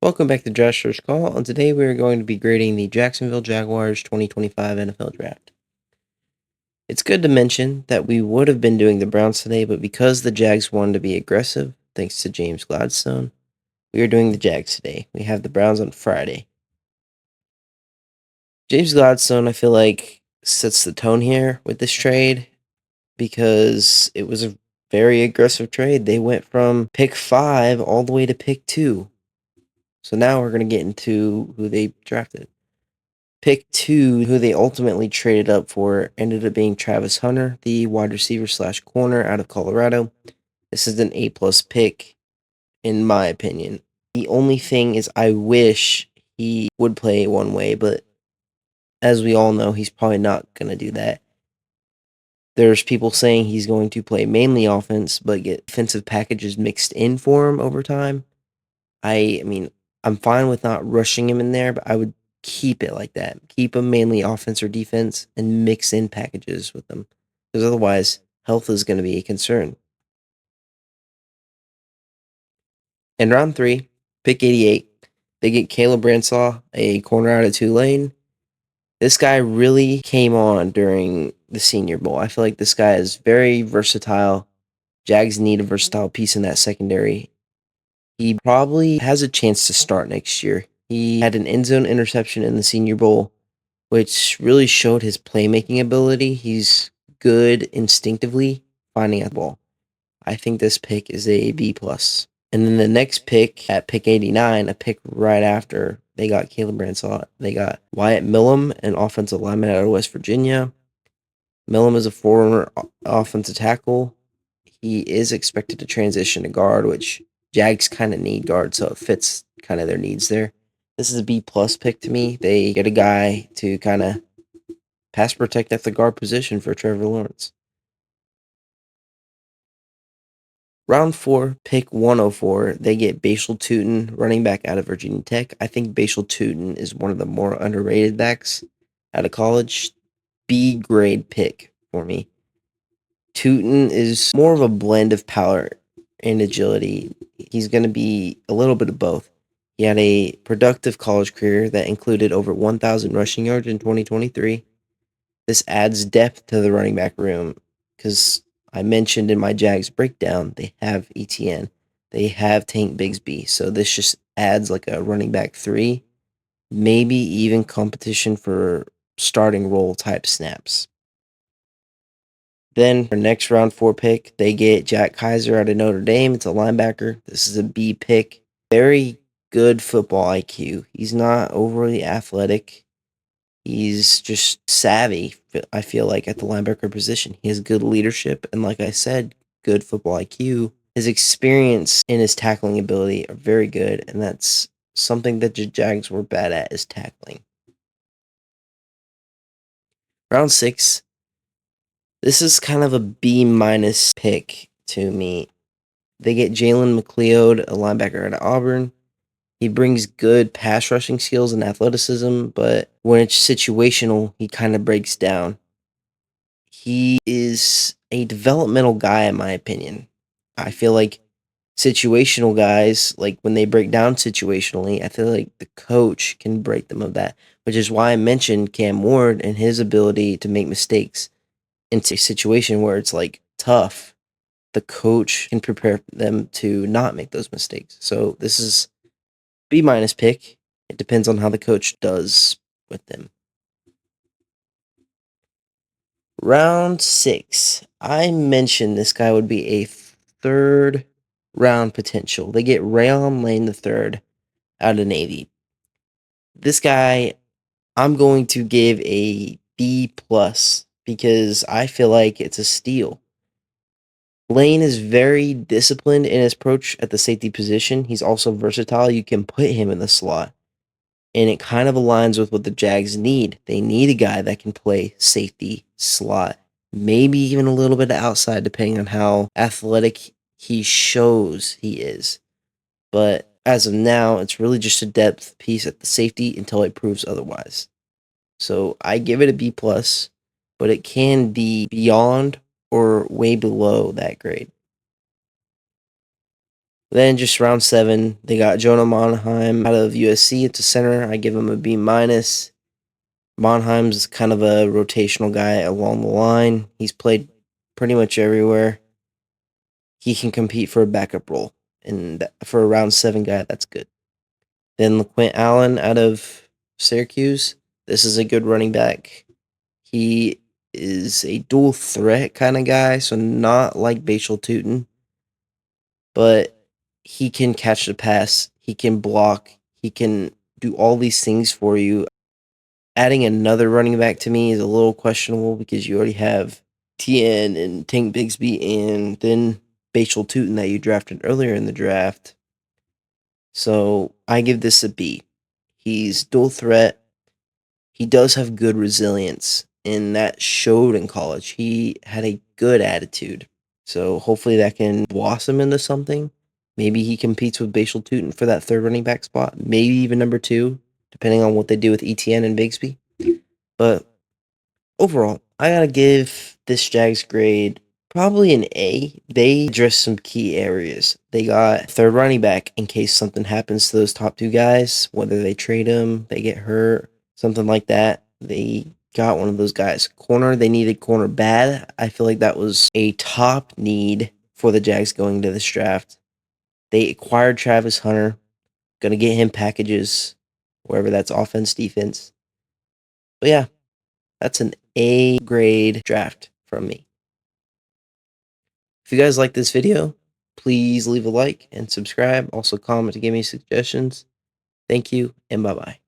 Welcome back to Josh's Call, and today we are going to be grading the Jacksonville Jaguars 2025 NFL Draft. It's good to mention that we would have been doing the Browns today, but because the Jags wanted to be aggressive, thanks to James Gladstone, we are doing the Jags today. We have the Browns on Friday. James Gladstone, I feel like, sets the tone here with this trade because it was a very aggressive trade. They went from pick 5 all the way to pick 2. So now we're going to get into who they drafted. Pick 2, who they ultimately traded up for, ended up being Travis Hunter, the wide receiver / corner out of Colorado. This is an A-plus pick, in my opinion. The only thing is I wish he would play one way, but as we all know, he's probably not going to do that. There's people saying he's going to play mainly offense, but get defensive packages mixed in for him over time. I mean, I'm fine with not rushing him in there, but I would keep it like that. Keep him mainly offense or defense and mix in packages with them. Because otherwise, health is going to be a concern. In round 3, pick 88, they get Caleb Ransaw, a corner out of Tulane. This guy really came on during the Senior Bowl. I feel like this guy is very versatile. Jags need a versatile piece in that secondary. He probably has a chance to start next year. He had an end zone interception in the Senior Bowl, which really showed his playmaking ability. He's good instinctively finding a ball. I think this pick is a B plus. And then the next pick at pick 89, a pick right after they got Caleb Ransaw, they got Wyatt Millum, an offensive lineman out of West Virginia. Millum is a former offensive tackle. He is expected to transition to guard, which Jags kind of need guard, so it fits kind of their needs there. This is a B plus pick to me. They get a guy to kind of pass protect at the guard position for Trevor Lawrence. Round 4, pick 104, they get Bashal Tootin, running back out of Virginia Tech. I think Bashal Tootin is one of the more underrated backs out of college. B grade pick for me. Tootin is more of a blend of power and agility. He's going to be a little bit of both. He had a productive college career that included over 1,000 rushing yards in 2023. This adds depth to the running back room because I mentioned in my Jags breakdown, they have ETN, they have Tank Bigsby. So this just adds like a running back 3, maybe even competition for starting role type snaps. Then our next round 4 pick, they get Jack Kaiser out of Notre Dame. It's a linebacker. This is a B pick. Very good football IQ. He's not overly athletic. He's just savvy, I feel like, at the linebacker position. He has good leadership, and like I said, good football IQ. His experience and his tackling ability are very good, and that's something that the Jags were bad at, is tackling. Round 6, this is kind of a B minus pick to me. They get Jalen McLeod, a linebacker out of Auburn. He brings good pass rushing skills and athleticism, but when it's situational, he kind of breaks down. He is a developmental guy, in my opinion. I feel like situational guys, like when they break down situationally, I feel like the coach can break them of that, which is why I mentioned Cam Ward and his ability to make mistakes into a situation where it's like tough. The coach can prepare them to not make those mistakes. So this is B minus pick. It depends on how the coach does with them. Round 6. I mentioned this guy would be a third round potential. They get Rayon Lane III out of Navy. This guy, I'm going to give a B plus because I feel like it's a steal. Lane is very disciplined in his approach at the safety position. He's also versatile. You can put him in the slot. And it kind of aligns with what the Jags need. They need a guy that can play safety, slot, maybe even a little bit outside, depending on how athletic he shows he is. But as of now, it's really just a depth piece at the safety until it proves otherwise. So I give it a B plus, but it can be beyond or way below that grade. Then just round 7, they got Jonah Monheim out of USC. It's a center. I give him a B minus. Monheim's kind of a rotational guy along the line. He's played pretty much everywhere. He can compete for a backup role, and for a round 7 guy, that's good. Then LeQuint Allen out of Syracuse. This is a good running back. He is a dual threat kind of guy, so not like Bashal Tootin, but he can catch the pass, he can block, he can do all these things for you. Adding another running back to me is a little questionable because you already have TN and Tank Bigsby and then Bashal Tootin that you drafted earlier in the draft. So I give this a B. He's dual threat. He does have good resilience, and that showed in college. He had a good attitude. So hopefully that can blossom into something. Maybe he competes with Bashal Tootin for that third running back spot. Maybe even number 2, depending on what they do with ETN and Bigsby. But overall, I gotta give this Jags grade probably an A. They addressed some key areas. They got third running back in case something happens to those top 2 guys, whether they trade him, they get hurt, something like that. They got one of those guys. Corner, they needed corner bad. I feel like that was a top need for the Jags going into this draft. They acquired Travis Hunter. Gonna get him packages, wherever that's offense, defense. But yeah, that's an A grade draft from me. If you guys like this video, please leave a like and subscribe. Also comment to give me suggestions. Thank you, and bye-bye.